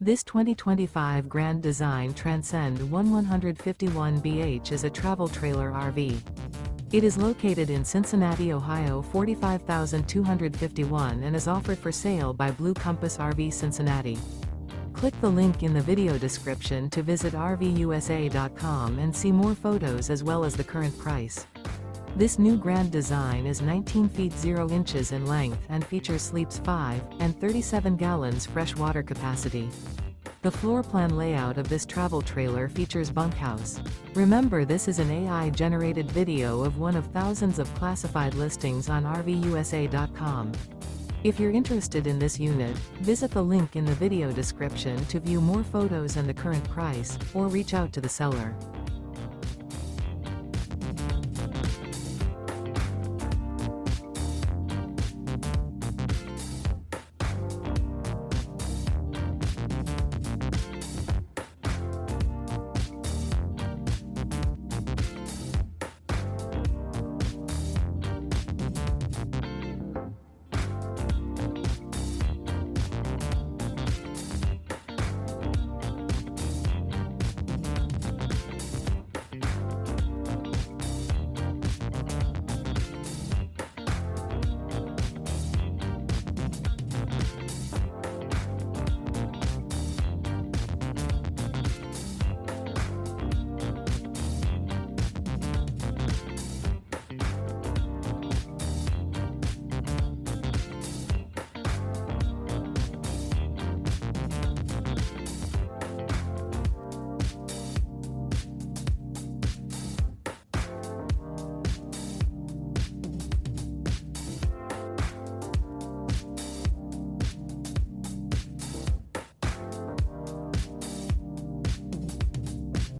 This 2025 Grand Design Transcend One 151BH is a travel trailer RV. It is located in Cincinnati, Ohio 45251 and is offered for sale by Blue Compass RV Cincinnati. Click the link in the video description to visit RVUSA.com and see more photos as well as the current price. This new Grand Design is 19 feet 0 inches in length and features sleeps 5 and 37 gallons fresh water capacity. The floor plan layout of this travel trailer features bunkhouse. Remember, this is an AI-generated video of one of thousands of classified listings on RVUSA.com. If you're interested in this unit, visit the link in the video description to view more photos and the current price, or reach out to the seller.